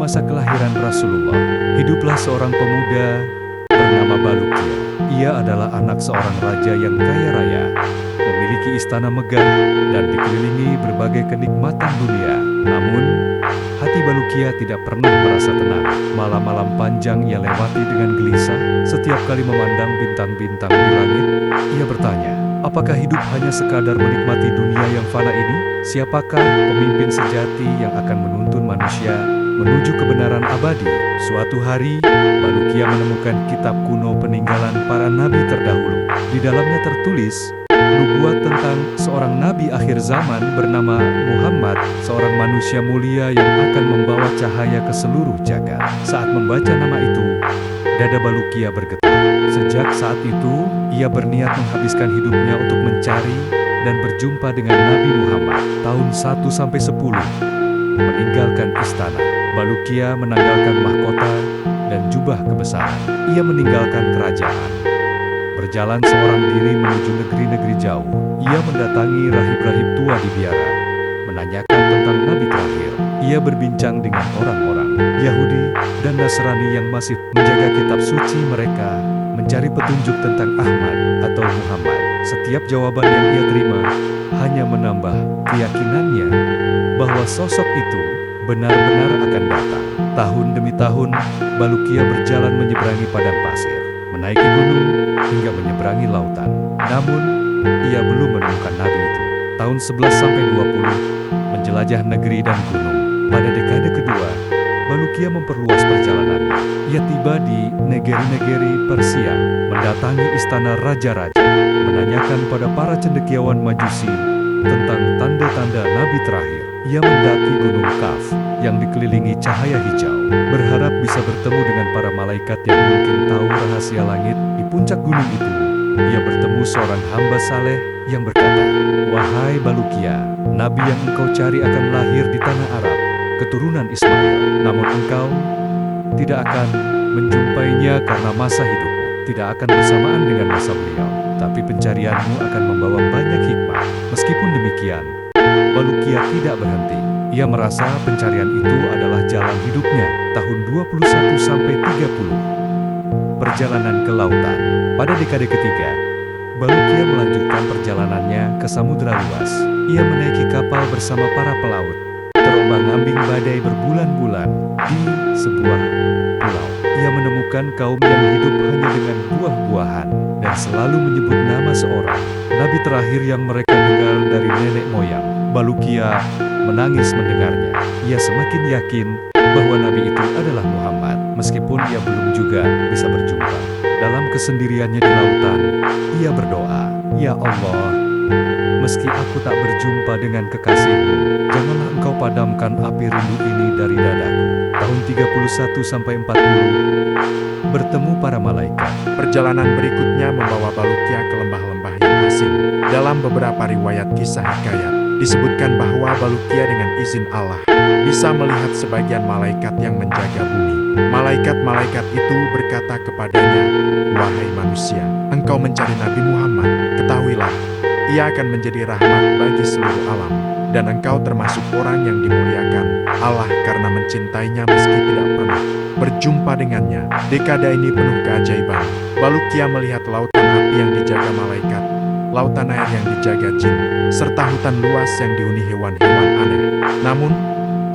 masa kelahiran Rasulullah, hiduplah seorang pemuda bernama Balukia. Ia adalah anak seorang raja yang kaya raya, memiliki istana megah dan dikelilingi berbagai kenikmatan dunia. Namun, hati Balukia tidak pernah merasa tenang. Malam-malam panjang ia lewati dengan gelisah. Setiap kali memandang bintang-bintang di langit, ia bertanya, apakah hidup hanya sekadar menikmati dunia yang fana ini? Siapakah pemimpin sejati yang akan menuntun manusia menuju kebenaran abadi? Suatu hari, Balukia menemukan kitab kuno peninggalan para nabi terdahulu. Di dalamnya tertulis nubuat tentang seorang nabi akhir zaman bernama Muhammad, seorang manusia mulia yang akan membawa cahaya ke seluruh jagat. Saat membaca nama itu, dada Balukia bergetar. Sejak saat itu, ia berniat menghabiskan hidupnya untuk mencari dan berjumpa dengan Nabi Muhammad. Tahun 1-10, meninggalkan istana, Balukia menanggalkan mahkota dan jubah kebesaran. Ia meninggalkan kerajaan, berjalan seorang diri menuju negeri-negeri jauh. Ia mendatangi rahib-rahib tua di biara, menanyakan tentang Nabi terakhir. Ia berbincang dengan orang-orang Yahudi dan Nasrani yang masih menjaga kitab suci mereka, mencari petunjuk tentang Ahmad atau Muhammad. Setiap jawaban yang ia terima hanya menambah keyakinannya bahwa sosok itu benar-benar akan datang. Tahun demi tahun, Balukia berjalan menyeberangi padang pasir, menaiki gunung, hingga menyeberangi lautan. Namun, ia belum menemukan Nabi itu. Tahun 11-20, menjelajah negeri dan gunung. Pada dekade kedua, Balukia memperluas perjalanannya. Ia tiba di negeri-negeri Persia, mendatangi istana raja-raja, menanyakan pada para cendekiawan Majusi tentang tanda-tanda Nabi terakhir. Ia mendaki Gunung Kaf yang dikelilingi cahaya hijau, berharap bisa bertemu dengan para malaikat yang mungkin tahu rahasia langit. Di puncak gunung itu, ia bertemu seorang hamba saleh yang berkata, "Wahai Balukia, Nabi yang engkau cari akan lahir di tanah Arab, keturunan Ismail. Namun engkau tidak akan menjumpainya karena masa hidupmu tidak akan bersamaan dengan masa beliau. Tapi pencarianmu akan membawa banyak hikmah." Meskipun demikian, Balukia tidak berhenti. Ia merasa pencarian itu adalah jalan hidupnya. Tahun 21-30, perjalanan ke lautan. Pada dekade ketiga, Balukia melanjutkan perjalanannya ke samudera luas. Ia menaiki kapal bersama para pelaut, terombang-ambing badai berbulan-bulan di sebuah pulau. Ia menemukan kaum yang hidup hanya dengan buah-buahan dan selalu menyebut nama seorang nabi terakhir yang mereka dengar dari nenek moyang. Balukia menangis mendengarnya. Ia semakin yakin bahwa nabi itu adalah Muhammad, meskipun ia belum juga bisa berjumpa. Dalam kesendiriannya di lautan, ia berdoa, "Ya Allah, meski aku tak berjumpa dengan kekasihmu, janganlah engkau padamkan api rindu ini dari dadaku." Tahun 31-40, bertemu para malaikat. Perjalanan berikutnya membawa Balukia ke lembah-lembah yang asing. Dalam beberapa riwayat kisah hikayat, disebutkan bahwa Balukia dengan izin Allah bisa melihat sebagian malaikat yang menjaga bumi. Malaikat-malaikat itu berkata kepadanya, "Wahai manusia, engkau mencari Nabi Muhammad, ketahuilah, ia akan menjadi rahmat bagi seluruh alam, dan engkau termasuk orang yang dimuliakan Allah karena mencintainya meski tidak pernah berjumpa dengannya." Dekade ini penuh keajaiban. Balukia melihat lautan api yang dijaga malaikat, lautan air yang dijaga jin, serta hutan luas yang dihuni hewan-hewan aneh. Namun,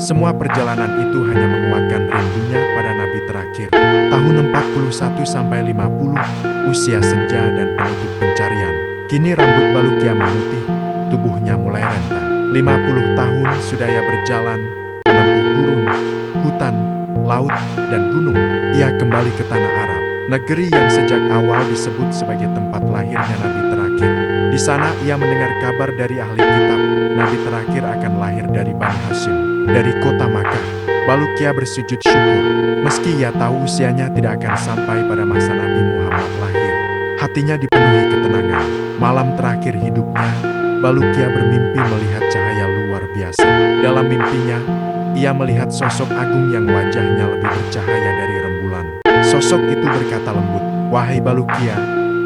semua perjalanan itu hanya menguatkan rindunya pada Nabi terakhir. Tahun 41-50, usia senja dan penutup pencarian. Kini rambut Balukia memutih, tubuhnya mulai renta. 50 tahun sudah ia berjalan, menempuh gurun, hutan, laut, dan gunung. Ia kembali ke tanah Arab, negeri yang sejak awal disebut sebagai tempat lahirnya Nabi terakhir. Di sana ia mendengar kabar dari ahli kitab, Nabi terakhir akan lahir dari Bani Hashim, dari kota Makkah. Balukia bersujud syukur, meski ia tahu usianya tidak akan sampai pada masa Nabi Muhammad lahir. Hatinya dipenuhi ketenangan. Malam terakhir hidupnya, Balukia bermimpi melihat cahaya luar biasa. Dalam mimpinya, ia melihat sosok agung yang wajahnya lebih bercahaya dari rembulan. Sosok itu berkata lembut, "Wahai Balukia,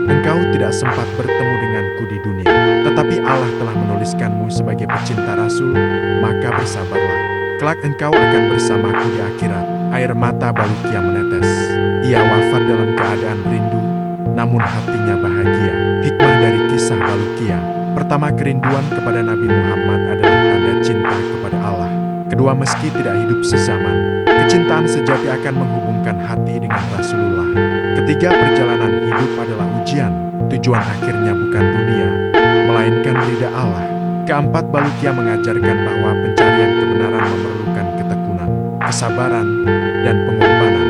engkau tidak sempat bertemu denganku di dunia, tetapi Allah telah menuliskanmu sebagai pecinta Rasul, maka bersabarlah. Kelak engkau akan bersamaku di akhirat." Air mata Balukia menetes. Ia wafat dalam keadaan rindu, namun hatinya bahagia. Hikmah dari kisah Balukia. Pertama, kerinduan kepada Nabi Muhammad adalah tanda cinta kepada Allah. Kedua, meski tidak hidup sezaman, kecintaan sejati akan menghubungkan hati dengan Rasulullah. Ketiga, perjalanan hidup adalah ujian. Tujuan akhirnya bukan dunia, melainkan ridha Allah. Keempat, Balukia mengajarkan bahwa pencarian kebenaran memerlukan ketekunan, kesabaran, dan pengorbanan.